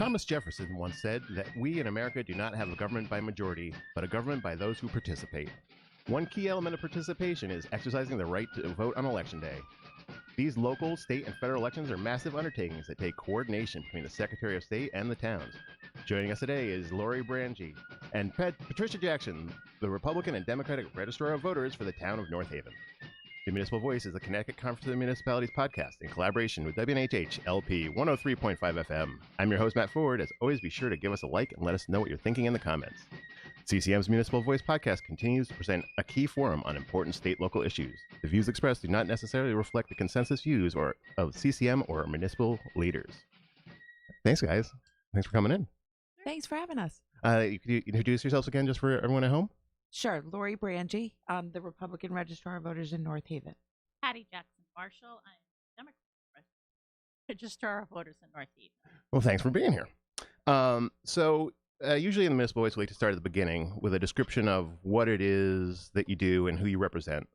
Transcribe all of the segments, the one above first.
Thomas Jefferson once said that we in America do not have a government by majority, but a government by those who participate. One key element of participation is exercising the right to vote on Election Day. These local, state, and federal elections are massive undertakings that take coordination between the Secretary of State and the towns. Joining us today is Lori Brangie and Patricia Jackson, the Republican and Democratic Registrar of Voters for the town of North Haven. The Municipal Voice is a Connecticut Conference of the Municipalities podcast in collaboration with WNHH LP 103.5 FM. I'm your host, Matt Ford. As always, be sure to give us a like and let us know what you're thinking in the comments. CCM's Municipal Voice podcast continues to present a key forum on important state-local issues. The views expressed do not necessarily reflect the consensus views of CCM or municipal leaders. Thanks, guys. Thanks for coming in. Thanks for having us. Could you introduce yourselves again just for everyone at home? Sure. Lori Brangie, the Republican Registrar of Voters in North Haven. Patty Jackson Marshall, I'm Democratic Registrar of Voters in North Haven. Well, thanks for being here. Usually in the Municipal Voice, we like to start at the beginning with a description of what it is that you do and who you represent.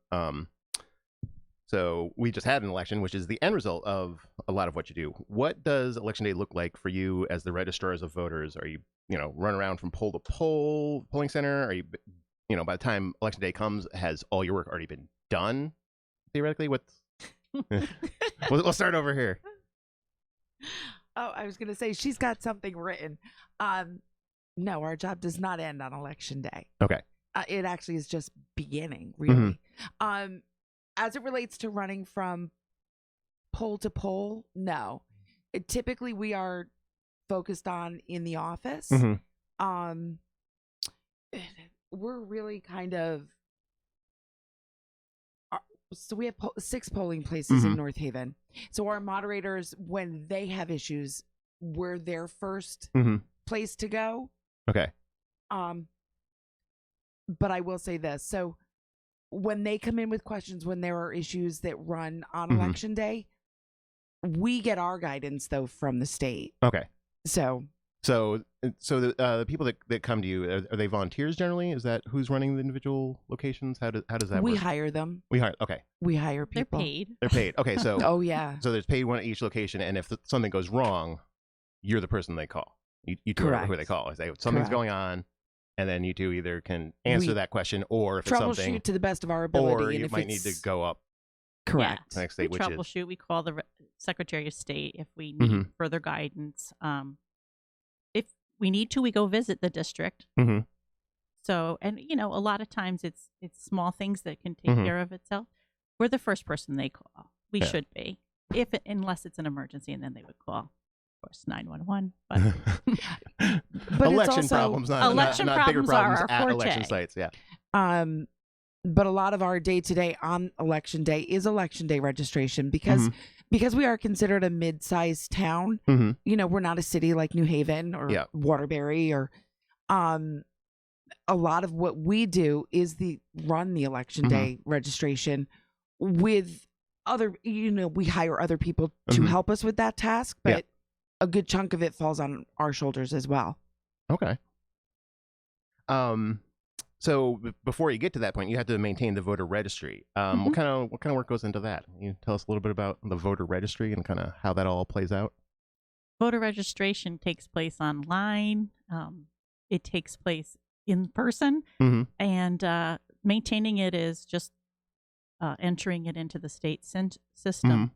So we just had an election, which is the end result of a lot of what you do. What does Election Day look like for you as the registrars of voters? Are you, run around from poll to poll, polling center? Are you, by the time Election Day comes, has all your work already been done? Theoretically, we'll start over here. Oh, I was going to say, she's got something written. No, our job does not end on Election Day. Okay. It actually is just beginning, really. Mm-hmm. As it relates to running from poll to poll, no. Typically, we are focused on in the office. Mm-hmm. We're really kind of... So we have 6 polling places in North Haven. So our moderators, when they have issues, we're their first place to go. Okay. But I will say this. So when they come in with questions, when there are issues that run on Election Day, we get our guidance, though, from the state. Okay. So the people that come to you, are they volunteers generally? Is that who's running the individual locations? How does that work? We hire them. Okay. We hire people. They're paid. Okay, so oh yeah. So there's paid one at each location, and if something goes wrong, you're the person they call. You two are who they call. Say something's going on, and then you two either can answer that question, or if it's something, troubleshoot to the best of our ability, or you might need to go up. Correct. Yeah. Next state, we which troubleshoot. We call the Secretary of State if we need further guidance. If we need to, we go visit the district. Mm-hmm. So, and a lot of times it's small things that can take care of itself. We're the first person they call. We should be, unless it's an emergency, and then they would call, of course, 911. But election problems, not bigger problems are our at forte. Election sites. Yeah. But a lot of our day-to-day on Election Day is Election Day registration because we are considered a mid-sized town. We're not a city like New Haven or Waterbury or a lot of what we do is run the Election Day registration with other, we hire other people to help us with that task, but a good chunk of it falls on our shoulders as well. Okay. So before you get to that point, you have to maintain the voter registry. What kind of work goes into that? Can you tell us a little bit about the voter registry and kind of how that all plays out? Voter registration takes place online. It takes place in person, and maintaining it is just entering it into the state system.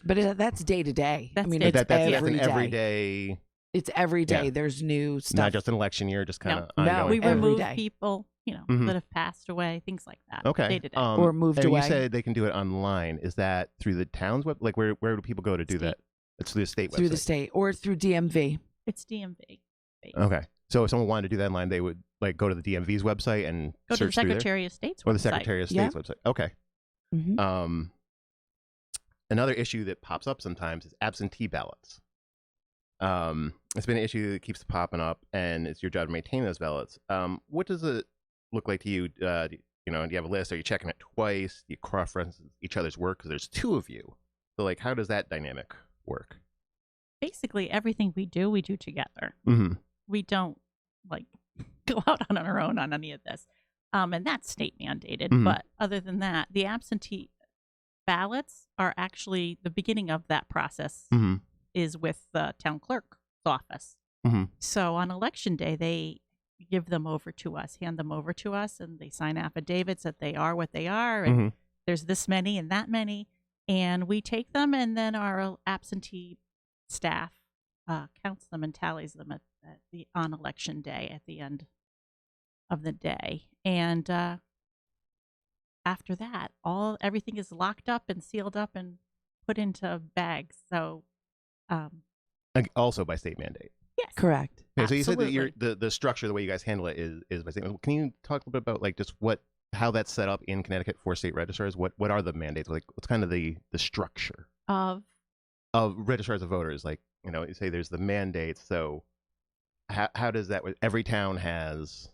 But that's day to day. That's every day. It's every day. Yeah. There's new stuff. Not just an election year, just kind of No, we remove day. people, that have passed away, things like that. Okay. Day to day. Or moved away. You said they can do it online. Is that through the town's web? Like, where do people go to do that? It's through the state website. Through the state or through DMV. It's DMV. Okay. So if someone wanted to do that online, they would go to the DMV's website and go search to the Secretary of State's website. Or the Secretary of State's website. Okay. Another issue that pops up sometimes is absentee ballots. It's been an issue that keeps popping up, and it's your job to maintain those ballots. What does it look like to you? Do you have a list? Are you checking it twice? Do you cross-reference each other's work? Because there's 2 of you. So, how does that dynamic work? Basically, everything we do together. We don't, go out on our own on any of this. And that's state mandated. But other than that, the absentee ballots are actually the beginning of that process is with the town clerk's office. So on election day, they give them over to us, hand them over to us, and they sign affidavits that they are what they are, and there's this many and that many, and we take them, and then our absentee staff counts them and tallies them on election day at the end of the day, and after that, everything is locked up and sealed up and put into bags. So, also by state mandate. Yes, correct. Okay, so you said that the structure, the way you guys handle it, is by state. Can you talk a little bit about like just how that's set up in Connecticut for state registrars? What are the mandates? Like, what's kind of the structure of registrars of voters? Like, you say there's the mandates. So, how does that? Every town has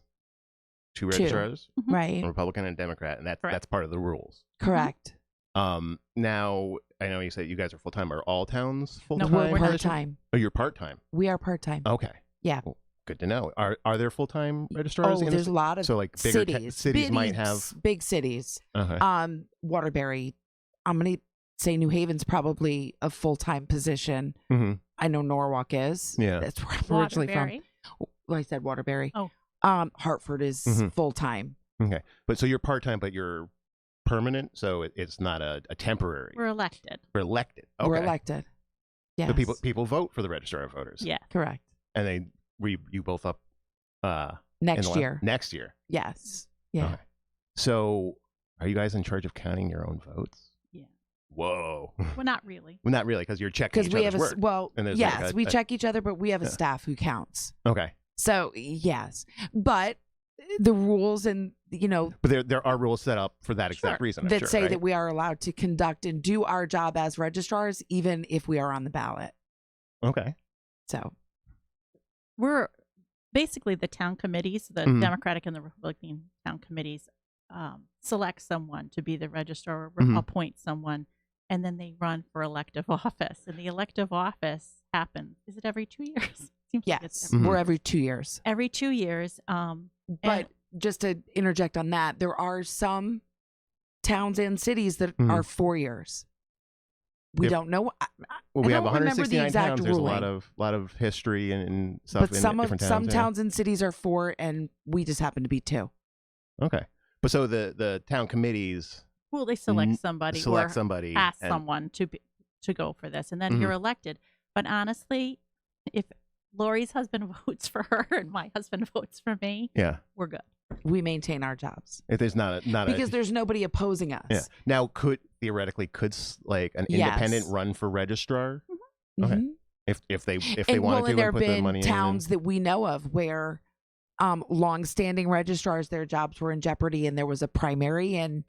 two registrars, right? A Republican and a Democrat, and that's part of the rules. Correct. Now I know you said you guys are full time. Are all towns full time? No, we're part time. Oh, you're part time. We are part time. Okay. Yeah. Well, good to know. Are there full time registrars? Oh, there's a lot of like bigger cities might have big cities. Waterbury. I'm gonna say New Haven's probably a full time position. I know Norwalk is. Yeah, that's where I'm originally from. Well, I said Waterbury. Oh. Hartford is full time. Okay, but so you're part time, but you're permanent, so it's not a temporary. We're elected. We're elected. Okay. We're elected. Yeah. So people vote for the registrar of voters. Yeah, correct. And you both up next year. Next year. Yes. Yeah. Okay. So are you guys in charge of counting your own votes? Yeah. Whoa. Well, not really. Well, not really, because you're checking each other's work. Well, yes, we check each other, but we have a staff who counts. Okay. So yes, but the rules and but there are rules set up for that exact reason that say that we are allowed to conduct and do our job as registrars even if we are on the ballot. Okay. So we're basically the town committees, the Democratic and the Republican town committees select someone to be the registrar or appoint someone, and then they run for elective office, and the elective office happens, is it every 2 years? Yes, we're every 2 years. Every 2 years. But just to interject on that, there are some towns and cities that are 4 years. We don't know. Well, we have 169 towns. There's ruling. a lot of history and stuff. But some towns and cities are 4, and we just happen to be 2. Okay, but so the town committees. Well, they select somebody. Ask someone to go for this, and then you're elected. But honestly, if Lori's husband votes for her and my husband votes for me, we're good. We maintain our jobs. If there's not because there's nobody opposing us. Yeah. Now, could like an independent run for registrar? Okay. If they wanted to, there have put the money been towns that we know of where long-standing registrars, their jobs were in jeopardy, and there was a primary, and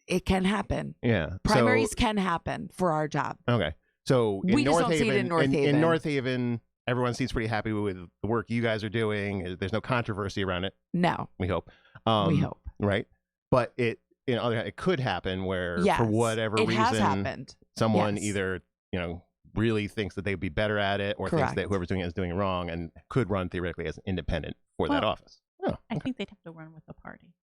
it can happen. Yeah, primaries can happen for our job. Okay, so we just don't see it in North Haven. In North Haven, everyone seems pretty happy with the work you guys are doing. There's no controversy around it. No, we hope. We hope, right? But it could happen where for whatever reason, has happened. Someone either really thinks that they'd be better at it, or thinks that whoever's doing it is doing it wrong, and could run theoretically as an independent for that office. Oh, I think they'd have to run with a party.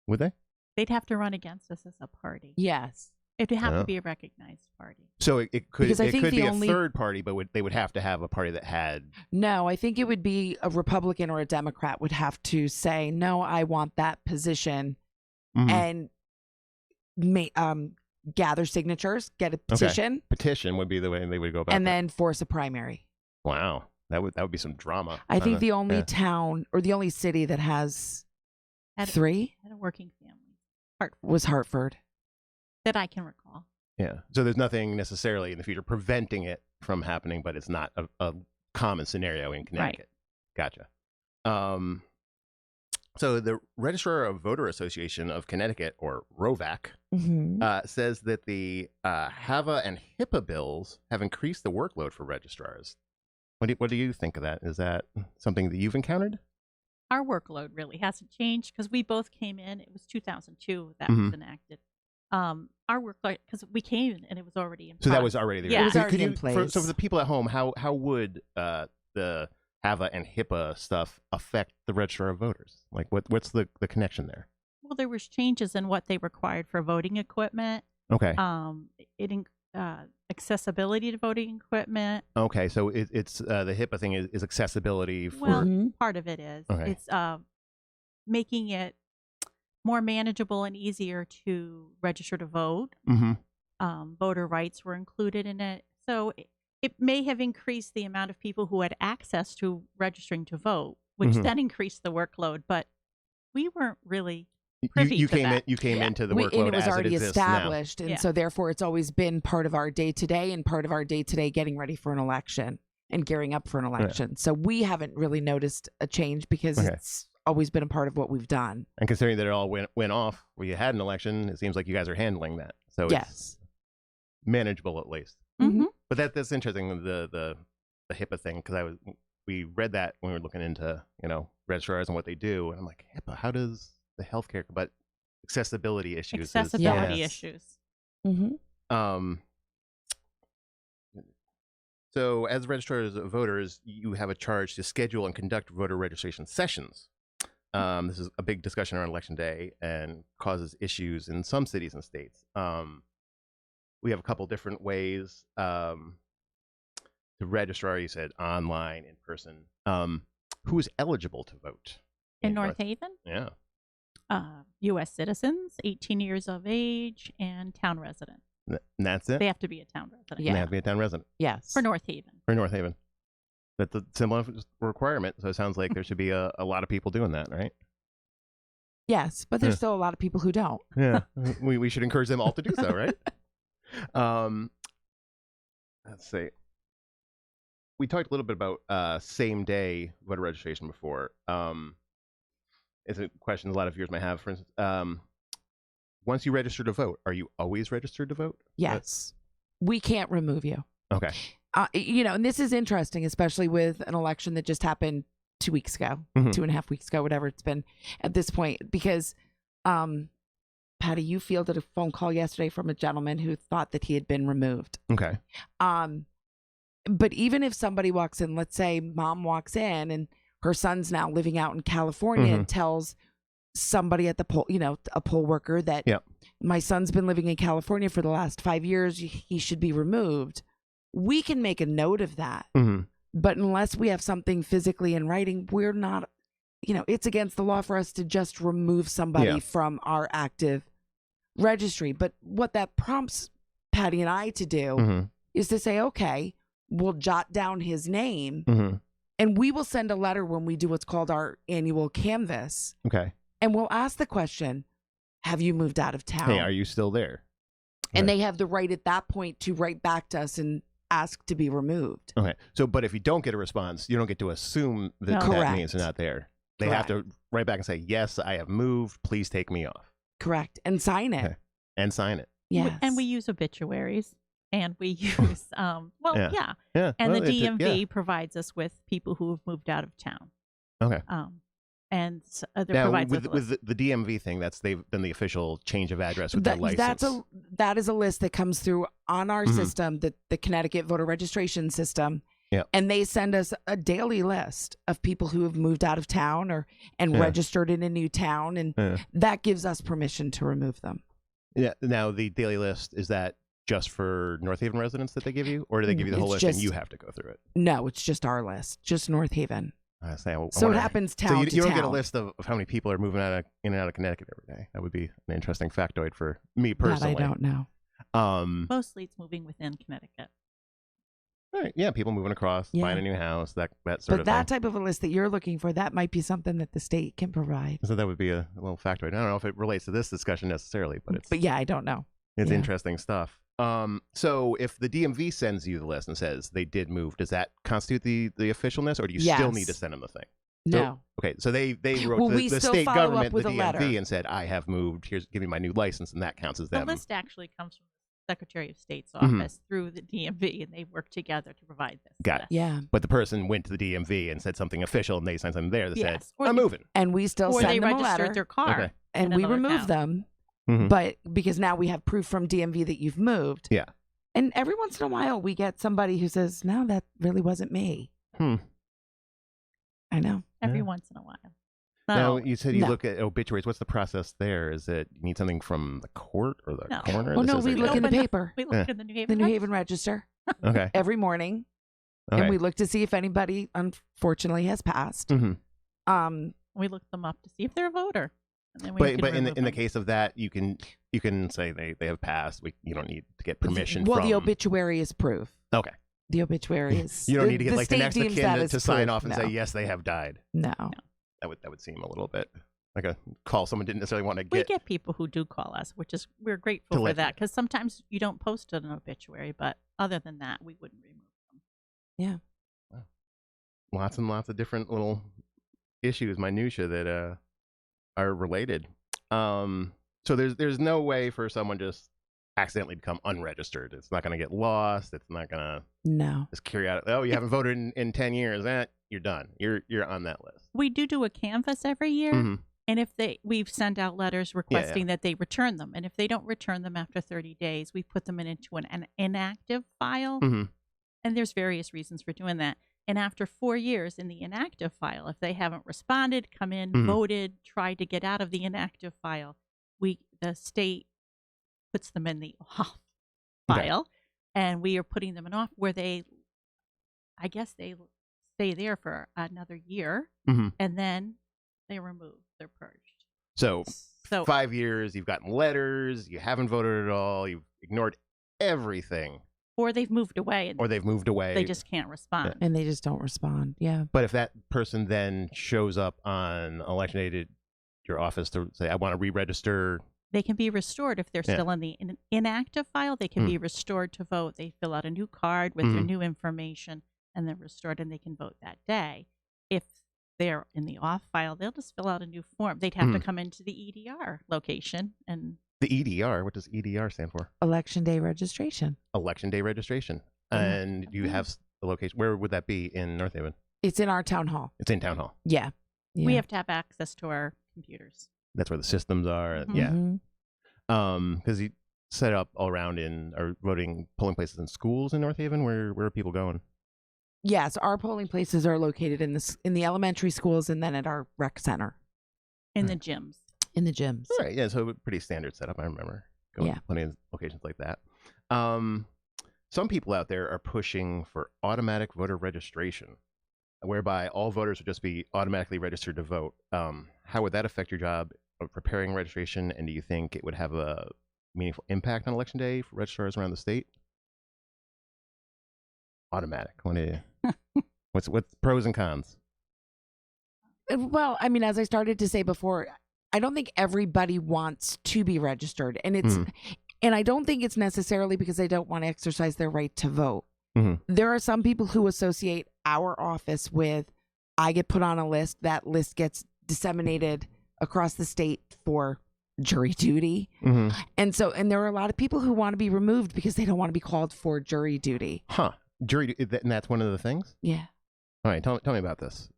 Would they? They'd have to run against us as a party. Yes. It'd have to be a recognized party. So it could be a third party, but they would have to have a party that had. No, I think it would be a Republican or a Democrat would have to say, no, I want that position, and gather signatures, get a petition. Okay. Petition would be the way they would go about it. And then force a primary. Wow. That would be some drama. I think the only town or the only city that has three had a working family. Was Hartford. That I can recall. Yeah. So there's nothing necessarily in the future preventing it from happening, but it's not a common scenario in Connecticut. Right. Gotcha. So the Registrar of Voter Association of Connecticut, or ROVAC, says that the HAVA and HIPAA bills have increased the workload for registrars. What do you think of that? Is that something that you've encountered? Our workload really hasn't changed because we both came in. It was 2002 that was enacted. Our workload, because we came in and it was already in place. So that was already there. Yeah, it was already in place. So for the people at home, how would the HAVA and HIPAA stuff affect the Registrar of Voters? Like, what's the connection there? Well, there was changes in what they required for voting equipment. Okay. accessibility to voting equipment. Okay, so it's the HIPAA thing is accessibility for. Well, part of it is. Okay. It's making it more manageable and easier to register to vote. Voter rights were included in it. So it may have increased the amount of people who had access to registering to vote, which then increased the workload. But we weren't really privy to that. You came into the workload and it was as already it established, now. and so therefore it's always been part of our day-to-day and part of our day-to-day getting ready for an election and gearing up for an election. So we haven't really noticed a change because it's always been a part of what we've done. And considering that it all went off, we had an election, it seems like you guys are handling that. So it's manageable at least. But that's interesting, the HIPAA thing, because we read that when we were looking into registrars and what they do, and I'm like, HIPAA, how does the healthcare, but accessibility issues. Issues. So as registrars of voters, you have a charge to schedule and conduct voter registration sessions. This is a big discussion around Election Day and causes issues in some cities and states. We have a couple different ways to register. You said online, in person. Who is eligible to vote? In North Haven? Yeah. U.S. citizens, 18 years of age, and town resident. And that's it? They have to be a town resident. Yeah. They have to be a town resident. Yes. For North Haven. For North Haven. That's a similar requirement, so it sounds like there should be a lot of people doing that, right? Yes, but there's still a lot of people who don't. Yeah. We should encourage them all to do so, right? Let's see. We talked a little bit about same-day voter registration before. It's a question a lot of viewers might have. For instance, once you register to vote, are you always registered to vote? Yes. We can't remove you. Okay. And this is interesting, especially with an election that just happened 2 weeks ago, 2.5 weeks ago, whatever it's been at this point, because Patty, you fielded a phone call yesterday from a gentleman who thought that he had been removed. Okay. But even if somebody walks in, let's say mom walks in and her son's now living out in California and tells somebody at the poll, a poll worker that my son's been living in California for the last 5 years, he should be removed. We can make a note of that. But unless we have something physically in writing, we're not, it's against the law for us to just remove somebody from our active registry. But what that prompts Patty and I to do is to say, okay, we'll jot down his name and we will send a letter when we do what's called our annual canvass. Okay. And we'll ask the question, have you moved out of town? Hey, are you still there? And they have the right at that point to write back to us and ask to be removed. Okay. So, but if you don't get a response, you don't get to assume that that means they're not there. They have to write back and say, yes, I have moved. Please take me off. Correct. And sign it. Okay. And sign it. Yes. And we use obituaries. And we use, And the DMV provides us with people who have moved out of town. Okay. And there now, provides with the DMV thing, they've been the official change of address with their license. That is a list that comes through on our system, the Connecticut voter registration system. Yeah. And they send us a daily list of people who have moved out of town and registered in a new town, and that gives us permission to remove them. Yeah. Now the daily list, is that just for North Haven residents that they give you, or do they give you the whole list and you have to go through it? No, it's just our list, just North Haven. So it happens town to town. So you don't get a list of how many people are moving in and out of Connecticut every day. That would be an interesting factoid for me personally. That I don't know. Mostly it's moving within Connecticut. All right. Yeah, people moving across, buying a new house, that sort of thing. But that type of a list that you're looking for, that might be something that the state can provide. So that would be a little factoid. I don't know if it relates to this discussion necessarily, but it's... But yeah, I don't know. It's interesting stuff. So if the DMV sends you the list and says they did move, does that constitute the officialness, or do you still need to send them the thing? No. Okay, so they wrote the state government, the DMV, and said, I have moved, give me my new license, and that counts as them. The list actually comes from the Secretary of State's office through the DMV, and they work together to provide this. Got it. Yeah. But the person went to the DMV and said something official, and they signed something there that said, I'm moving. And we still send them a letter. Or they registered their car. And we remove them, but because now we have proof from DMV that you've moved. Yeah. And every once in a while, we get somebody who says, no, that really wasn't me. I know. Every once in a while. Now, you said you No. look at obituaries. What's the process there? Is it you need something from the court or the No. coroner? Oh, This no, is we a- look in the paper. We look in the New Haven. The New Haven Register Okay. every morning. Okay. And we look to see if anybody, unfortunately, has passed. Mm-hmm. We look them up to see if they're a voter. And then we But can in remove the them. case of that, you can say they have passed. You don't need to get permission. Well, from... the obituary is proof. Okay. The obituary is. You don't need to get like the state next of deems kin that to as sign proof. off and No. say yes, they have died. No. That would seem a little bit like a call someone didn't necessarily want to We get. get people who do call us, which is we're grateful To for let that you- because sometimes you don't post an obituary, but other than that, we wouldn't remove them. Yeah. Lots and lots of different little issues, minutia that are related. So there's no way for someone just accidentally become unregistered. It's not going to get lost. It's not going to No. just carry out. Oh, you haven't voted in 10 years. You're done. You're on that list. We do a canvass every year, Mhm. and we've sent out letters requesting that they return them, and if they don't return them after 30 days, we put them into an inactive file, Mhm. and there's various reasons for doing that. And after 4 years in the inactive file, if they haven't responded, come in, Mhm. voted, tried to get out of the inactive file, the state puts them in the off Okay. file, and we are putting them in off where I guess they stay there for another year, Mhm. and then they're removed. They're purged. So So 5 years, you've gotten letters, you haven't voted at all, you've ignored everything, or they've moved away and or they've moved away. they just can't respond. And they just don't respond. Yeah. But if that person then shows up on election day to your office to say, I want to re-register. They can be restored if they're Yeah. still in the inactive file. They can Mm. be restored to vote. They fill out a new card with their Mhm. new information, and they're restored, and they can vote that day. If they're in the off file, they'll just fill out a new form. They'd have to come into the EDR location, and The EDR, what does EDR stand for? Election day registration. Election day registration. Yeah. And you have the location. Where would that be in North Haven? It's in our town hall. It's in Town Hall. Yeah. we have to have access to our computers. That's where the systems are. Mhm. Yeah. Mhm. Because you set up all around or voting polling places in schools in North Haven. Where are people going? Yes, our polling places are located in the elementary schools and then at our rec center In the gyms. in the gyms. All right. Yeah. So pretty standard setup. I remember going Yeah. to plenty of locations like that. Some people out there are pushing for automatic voter registration, whereby all voters would just be automatically registered to vote. How would that affect your job of preparing registration? And do you think it would have a meaningful impact on election day for registrars around the state? Automatic. What's pros and cons? Well, I mean, as I started to say before, I don't think everybody wants to be registered, and and I don't think it's necessarily because they don't want to exercise their right to vote. Mhm. There are some people who associate our office with, I get put on a list, that list gets disseminated across the state for jury duty. Mm-hmm. And there are a lot of people who want to be removed because they don't want to be called for jury duty. Huh. Jury, and that's one of the things? Yeah. All right. Tell me about this.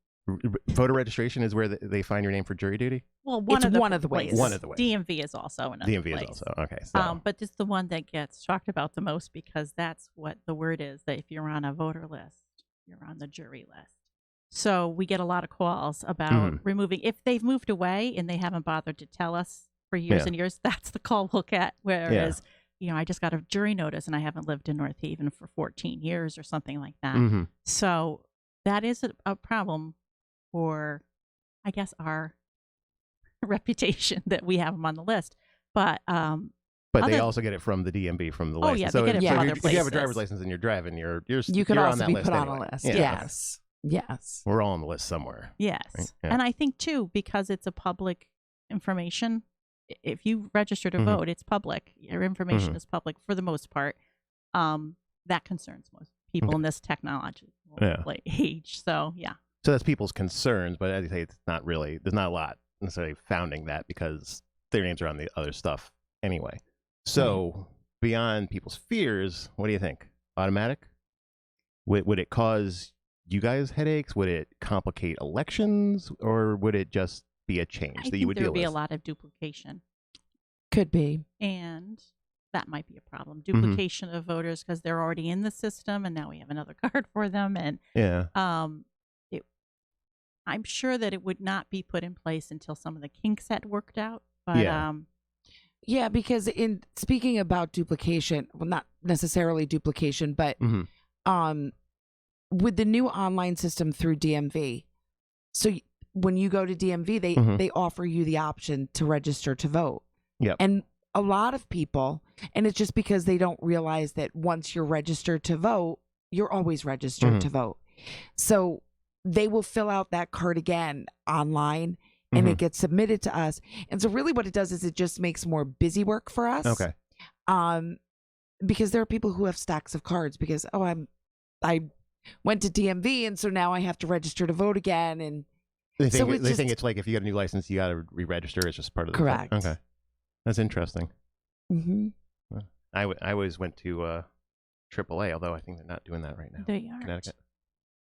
Voter registration is where they find your name for jury duty? Well, It's one of the ways. places. One of the ways. DMV is also another DMV place. is also. Okay. So. But it's the one that gets talked about the most because that's what the word is, that if you're on a voter list, you're on the jury list. So we get a lot of calls about removing, if they've moved away and they haven't bothered to tell us for years and years, that's the call we'll get. Whereas, I just got a jury notice and I haven't lived in North Haven for 14 years or something like that. So that is a problem for, I guess, our reputation that we have them on the list. But they also get it from the DMV, from the license. Yeah, so they get it from other if you have a places. driver's license and you're driving, you could you're also on that be list put on anyway. a list. Yeah, Yes. okay. Yes. We're all on the list somewhere. yes. Right? Yeah. And I think, too, because it's a public information, if you register to vote, it's public. Your information is public for the most part. That concerns most people in this technological age. So, yeah. So that's people's concerns, but as you say, it's not really, there's not a lot necessarily founding that because their names are on the other stuff anyway. So beyond people's fears, what do you think? Automatic? Would it cause you guys headaches? Would it complicate elections? Or would it just be a change that you would deal with? There would be a lot of duplication. Could be. And that might be a problem. Duplication of voters because they're already in the system and now we have another card for them. And I'm sure that it would not be put in place until some of the kinks had worked out. But yeah, because in speaking about duplication, well, not necessarily duplication, but with the new online system through DMV, so when you go to DMV, they offer you the option to register to vote. Yep. And a lot of people, and it's just because they don't realize that once you're registered to vote, you're always registered to vote. So they will fill out that card again online, and it gets submitted to us. And so really what it does is it just makes more busy work for us. Okay. Because there are people who have stacks of cards because, I went to DMV, and so now I have to register to vote again. And they think it's like if you get a new license, you got to re-register. It's just part of the correct. Thing. Okay. That's interesting. Mm-hmm. Well, I always went to AAA, although I think they're not doing that right now. They are. Connecticut.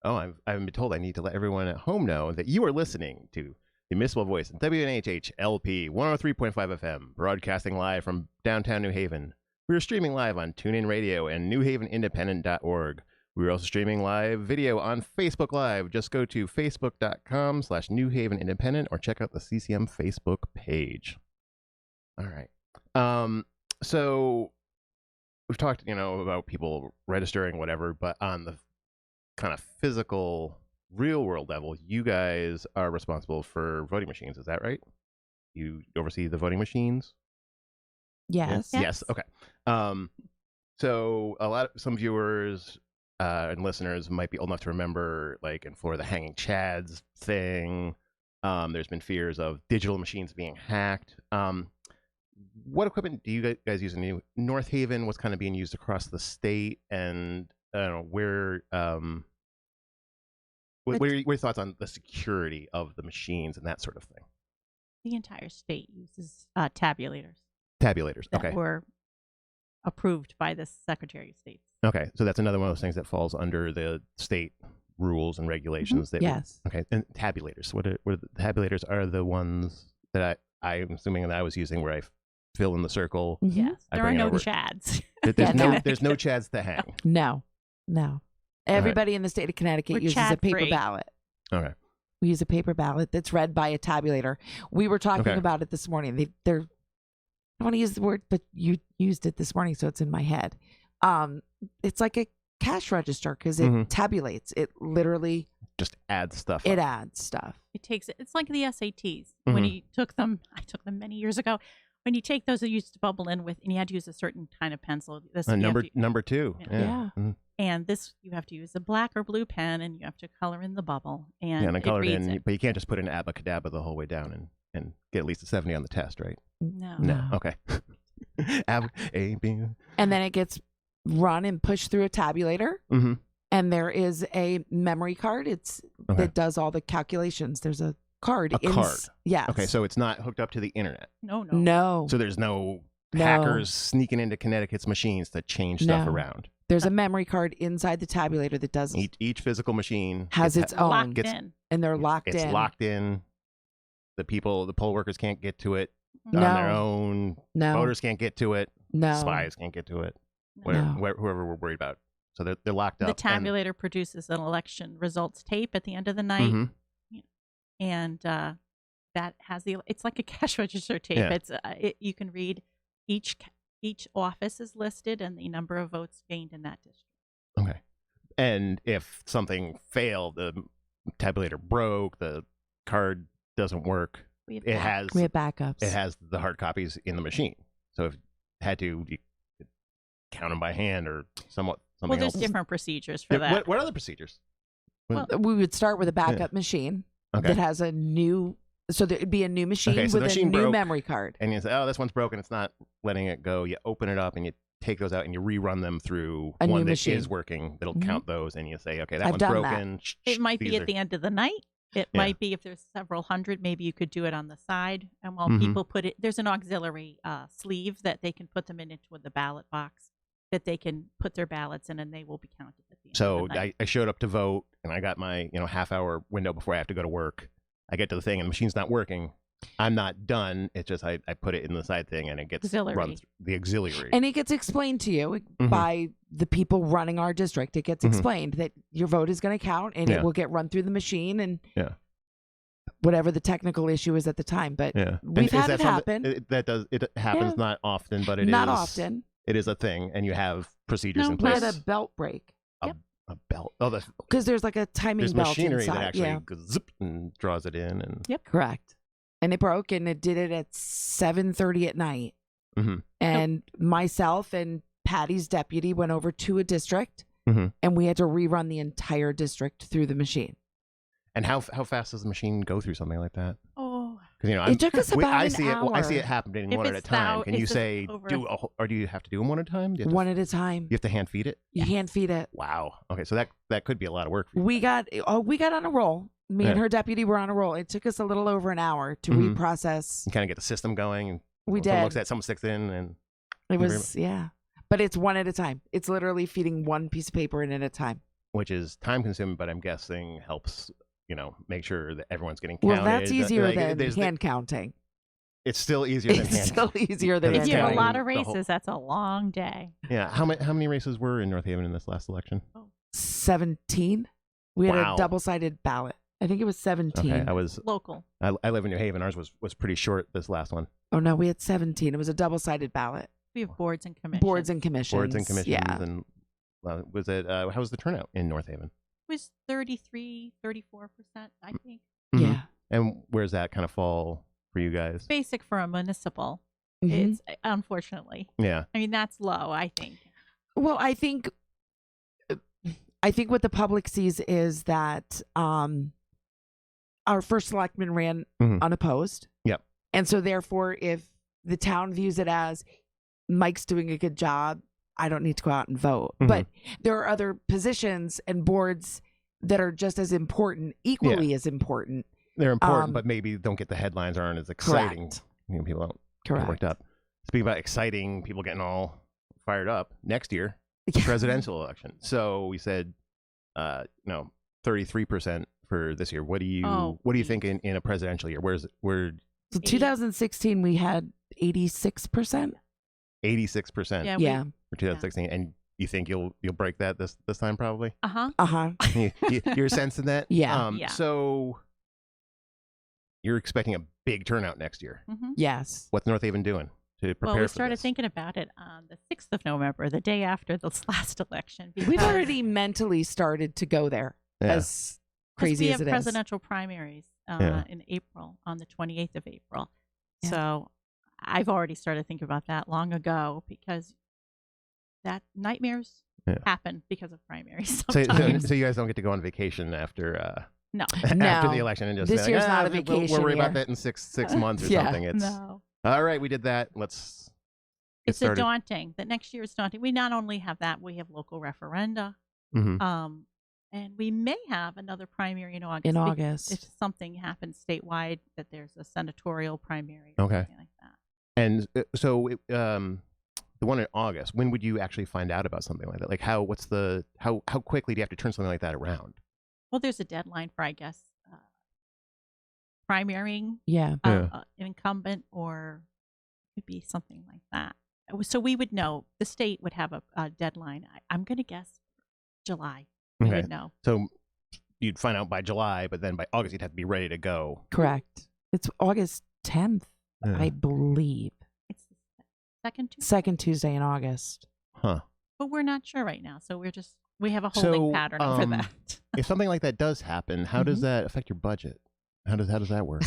Oh, I've been told I need to let everyone at home know that you are listening to the Municipal Voice in WNHH LP 103.5 FM, broadcasting live from downtown New Haven. We are streaming live on TuneIn Radio and newhavenindependent.org. We're also streaming live video on Facebook Live. Just go to facebook.com/newhavenindependent or check out the CCM Facebook page. All right. So we've talked, about people registering, whatever, but on the kind of physical, real world level, you guys are responsible for voting machines. Is that right? You oversee the voting machines? Yes. Yes. Okay. So some viewers and listeners might be old enough to remember, like in Florida, the hanging chads thing. There's been fears of digital machines being hacked. What equipment do you guys use in North Haven? What's kind of being used across the state? And I don't know, what are your thoughts on the security of the machines and that sort of thing? The entire state uses tabulators. Tabulators, okay. That were approved by the Secretary of State. Okay, so that's another one of those things that falls under the state rules and regulations. Yes. Okay, and tabulators. What are the tabulators? Are the ones that I'm assuming that I was using where I fill in the circle. Yes, there are no chads. There's no chads to hang. No. Everybody in the state of Connecticut uses a paper ballot. Okay. We use a paper ballot that's read by a tabulator. We were talking about it this morning. I don't want to use the word, but you used it this morning, so it's in my head. It's like a cash register because it tabulates. It literally just adds stuff. It adds stuff. It's like the SATs. When you took them, I took them many years ago. When you take those, they used to bubble in with, and you had to use a certain kind of pencil. Number 2. Yeah. And this, you have to use a black or blue pen, and you have to color in the bubble. And color it in, but you can't just put in abacadabra the whole way down and get at least a 70 on the test, right? No. Okay. And then it gets run and pushed through a tabulator. And there is a memory card. That does all the calculations. There's a card. Yes. Okay, so it's not hooked up to the internet. No. So there's no hackers sneaking into Connecticut's machines to change stuff around. There's a memory card inside the tabulator that does each physical machine has its own. Locked in. And they're locked in. It's locked in. The poll workers can't get to it on their own. No. Voters can't get to it. No. Spies can't get to it. Whoever we're worried about. So they're locked up. The tabulator produces an election results tape at the end of the night. And that has it's like a cash register tape. Yeah. You can read each office is listed and the number of votes gained in that district. Okay. And if something failed, the tabulator broke, the card doesn't work, we have backups. It has the hard copies in the machine. So if you had to, you could count them by hand or something there's else. Different procedures for that. What other procedures? Well, we would start with a backup machine that has a new. So there'd be a new machine with a new memory card. And you say, oh, this one's broken. It's not letting it go. You open it up and you take those out and you rerun them through one that is working. That'll count those. And you say, okay, that one's broken. It might be at the end of the night. It might be if there's several hundred, maybe you could do it on the side. And while people put it, there's an auxiliary sleeve that they can put them into the ballot box that they can put their ballots in and they will be counted at the end of the night. I showed up to vote and I got my half-hour window before I have to go to work. I get to the thing and the machine's not working. I'm not done. It's just I put it in the side thing and it gets run through the auxiliary. And it gets explained to you by the people running our district. It gets explained that your vote is going to count and it will get run through the machine. And whatever the technical issue is at the time. But Yeah. we've And had it happen. It happens Yeah. not often, but it Not is often. It is a thing, and you have procedures No, in We place. had a belt break A belt. Oh, because there's like a timing there's belt machinery inside. that actually Yeah, goes zip and draws it in, and correct. And it broke, and it did it at 7:30 at night. Mhm. And myself and Patty's deputy went over to a district, Mhm. and we had to rerun the entire district through the machine. And how fast does the machine go through something like that? Oh, Because It took us about I an see hour. I see it happening If one at a it's time. thou- Can it's you just say over or do you have to do them one at a time? Do you have to, One at a time. you have to hand feed it? You hand feed it. Wow. Okay, so that could be a lot of work for you. We got on a roll. Me and her deputy were on a roll. It took us a little over an hour to Mhm. reprocess. You kind of get the system going. And We someone did. looks at it, someone sticks in, and It was but it's one at a time. It's literally feeding one piece of paper in at a time. which is time consuming, but I'm guessing helps. Make sure that everyone's getting counted. Well, that's easier Like, than there's hand counting. It's still easier than It's hand. still easier than Because if hand you have a counting. lot of the whole- races, that's a long day. Yeah. How many races were in North Haven in this last election? 17. We had Wow. a double-sided ballot. I think it was 17. Okay, Local. I live in New Haven. Ours was pretty short this last one. Oh no, we had 17. It was a double-sided ballot. We have boards and commissions. Boards and commissions. Boards and commissions. Yeah. And was it? How was the turnout in North Haven? It was 33, 34%, I think. Mhm. Yeah. And where's that kind of fall for you guys? Basic for a municipal. Mhm. It's unfortunately. Yeah. I mean, that's low, I think. Well, I think what the public sees is that our first selectman ran Mhm. unopposed. Yep. And so therefore, if the town views it as Mike's doing a good job, I don't need to go out and vote. Mhm. But there are other positions and boards that are just as important, equally as important. They're important, but maybe don't get the headlines, aren't as exciting. Correct. People don't get Correct. worked up. Speaking about exciting, people getting all fired up next year, Yeah. presidential election. So we said, 33% for this year. What do you think in a presidential year? Where So 2016, we had 86%. 86% Yeah. for 2016, and you think you'll break that this time probably? Uh-huh. You're sensing that? Yeah. Yeah. So you're expecting a big turnout next year. Mm-hmm. Yes. What's North Haven doing to prepare Well, we for started this? thinking about it on the 6th of November, the day after the last election. We've because- already mentally started to go there, Yeah. as 'cause crazy we as have it is. presidential primaries Yeah. in April, on the 28th of April. Yeah. So I've already started thinking about that long ago because that nightmares happen because of primaries So, sometimes. so you guys don't get to go on vacation after No. after No. the election and just This say, year's like, not a we'll vacation worry about year. that in six months or Yeah. something. It's No. all right. We did that. Let's get It's a started. daunting. The next year is daunting. We not only have that, we have local referenda. Mhm. And we may have another primary in August. In August. If something happens statewide, that there's a senatorial primary or Okay. something like that. And so the one in August, when would you actually find out about something like that? Like how quickly do you have to turn something like that around? Well, there's a deadline for, I guess, primarying Yeah. an incumbent, or it could be something like that. So we would know. The state would have a deadline. I'm going to guess July. We Okay. would know. So you'd find out by July, but then by August you'd have to be ready to go. Correct. It's August 10th, I believe. It's the second Tuesday. Second Tuesday in August. Huh. But we're not sure right now. So we have a holding pattern over that. If something like that does happen, how does that affect your budget? How does that work?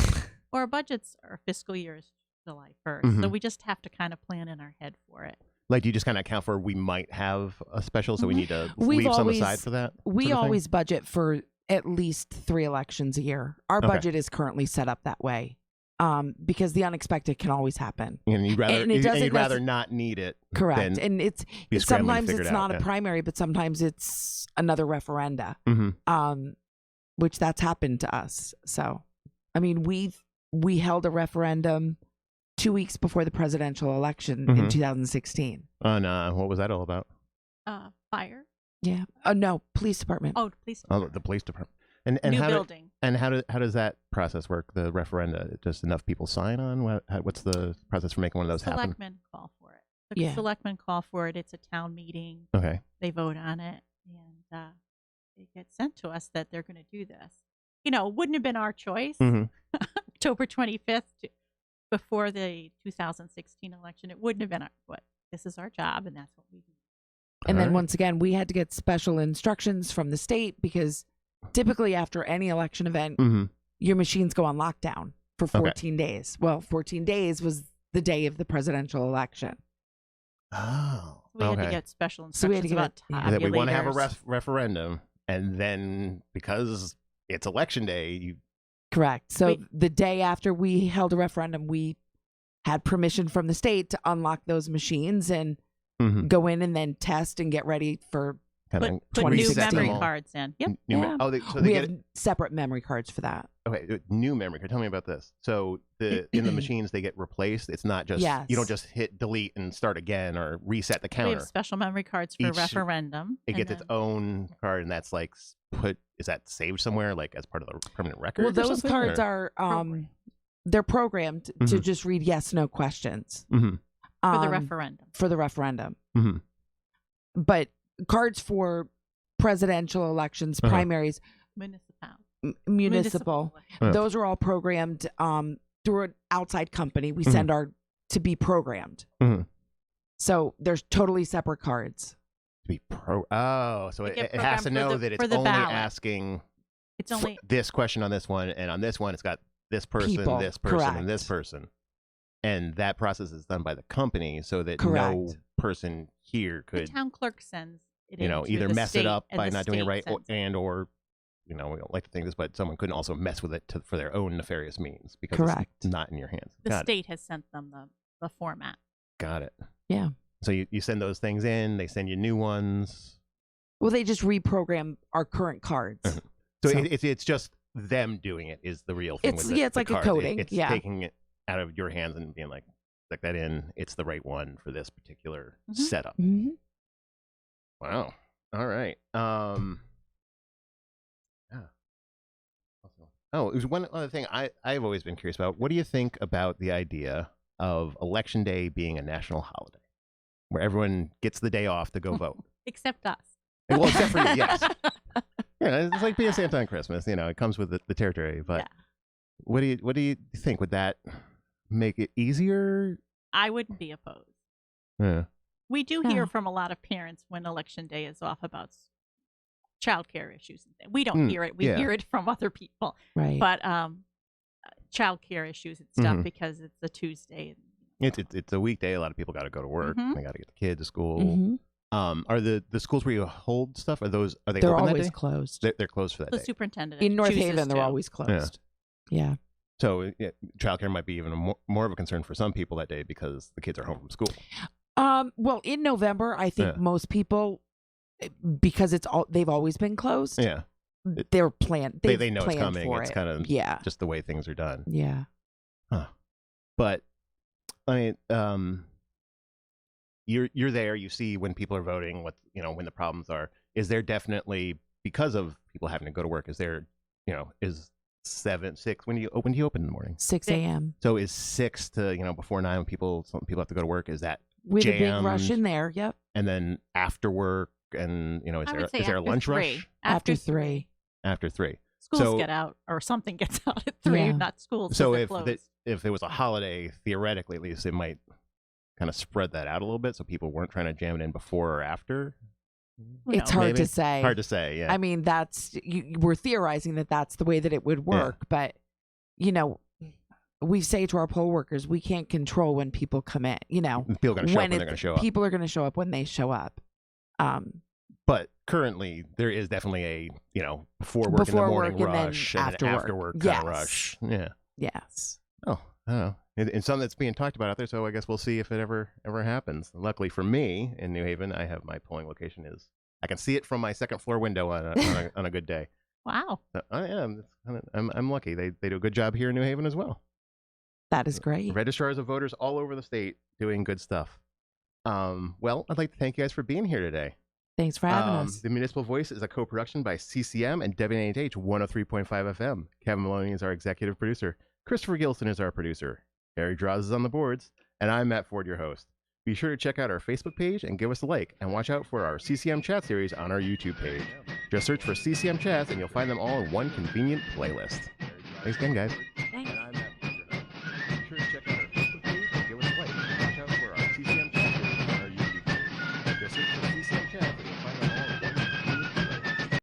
Well, our budgets, our fiscal year is July 1st. So we just have to kind of plan in our head for it. Like, do you just kind of account for we might have a special, so we need to We've leave some always- aside for that? We sort of thing? always budget for at least 3 elections a year. Our Okay. budget is currently set up that way, because the unexpected can always happen. And you'd rather And it doesn't you'd rather not need it. Correct. than And it's be scrambling to sometimes figure it's it not out, a primary, but sometimes it's another referenda. Mhm. Which that's happened to us. So, I mean, we held a referendum 2 weeks before the presidential election in 2016. And what was that all about? Fire. Yeah. No, police department. Oh, police. Oh, the police department. And New how building. how does that process work? The referenda, just enough people sign on? What's the process for making one of those happen? Selectmen call for it. The Yeah. selectmen call for it. It's a town meeting. Okay. They vote on it, and it gets sent to us that they're going to do this. wouldn't have been our choice. October 25th, before the 2016 election, it wouldn't have been but this is our job, and that's what we do. And then once again, we had to get special instructions from the state because typically after any election event, your machines go on lockdown for 14 days. Well, 14 days was the day of the presidential election. Oh, we had to get special instructions about tabulators. We want to have a referendum, and then because it's election day, correct. So the day after we held a referendum, we had permission from the state to unlock those machines and go in and then test and get ready for put new memory cards in. Yep. We have separate memory cards for that. Okay, new memory card. Tell me about this. So in the machines, they get replaced. It's not just you don't just hit delete and start again or reset the counter. We have special memory cards for referendum. It gets its own card, and that's like is that saved somewhere, like as part of the permanent record? Well, those cards are they're programmed to just read yes/no questions for the referendum. For the referendum, but cards for presidential elections, primaries, municipal. Those are all programmed through an outside company. We send our to be programmed. So there's totally separate cards. So it has to know that it's only asking. It's only this question on this one, and on this one, it's got this person, this person, and this person. And that process is done by the company, so that no person here could. The town clerk sends it either mess it up by not doing it right, or we don't like to think this, but someone couldn't also mess with it for their own nefarious means because it's not in your hands. The state has sent them the format. Got it. Yeah. So you send those things in, they send you new ones. Well, they just reprogram our current cards. So it's just them doing it is the real thing. It's like a coding. It's taking it out of your hands and being like, stick that in. It's the right one for this particular setup. Wow. All right. Yeah. Oh, there's one other thing I've always been curious about. What do you think about the idea of Election Day being a national holiday, where everyone gets the day off to go vote? Except us. Well, except for you, yes. Yeah, it's like being Santa on Christmas. It comes with the territory. But what do you think? Would that make it easier? I wouldn't be opposed. Yeah. We do hear from a lot of parents when Election Day is off about childcare issues. We don't hear it. We hear it from other people. Right. But childcare issues and stuff because it's a Tuesday. It's a weekday. A lot of people got to go to work. They got to get the kid to school. Are the schools where you hold stuff? Are they? They're open always that day? closed. They're closed for that the day. Superintendent in North Haven, they're to. always closed. Yeah. So childcare might be even more of a concern for some people that day because the kids are home from school. Well, in November, I think most people, because they've always been closed. Yeah. They're planned. They know it's coming. It's kind of just the way things are done. Yeah. Huh. But I mean, you're there. You see when people are voting. When the problems are. Is there definitely, because of people having to go to work? Is there is 6 when do you open in the morning? 6 a.m. So is 6 to before 9 when some people have to go to work? Is that with jammed? a big rush in there? Yep. And then after work, and is there a lunch rush? After 3. After 3. Schools get out, or something gets out at 3. Not schools. So if it was a holiday, theoretically at least, it might kind of spread that out a little bit, so people weren't trying to jam it in before or after. It's hard to say. Hard to say, yeah. I mean, we're theorizing that's the way that it would work, but we say to our poll workers, we can't control when people come in. People are going to show up when they're going to show up. People are going to show up when they show up. But currently, there is definitely a before work in the morning rush and then after work kind of rush. Yeah. Yes. Oh, I don't know. And some that's being talked about out there, so I guess we'll see if it ever happens. Luckily for me in New Haven, I have my polling location I can see it from my second floor window on a good day. Wow. So I am. I'm lucky. They do a good job here in New Haven as well. That is great. Registrars of voters all over the state doing good stuff. Well, I'd like to thank you guys for being here today. Thanks for having us. The Municipal Voice is a co-production by CCM and WNHH 103.5 FM. Kevin Maloney is our executive producer. Christopher Gilson is our producer. Harry Draws is on the boards. And I'm Matt Ford, your host. Be sure to check out our Facebook page and give us a like. And watch out for our CCM chat series on our YouTube page. Just search for CCM Chats and you'll find them all in one convenient playlist. Thanks again, guys.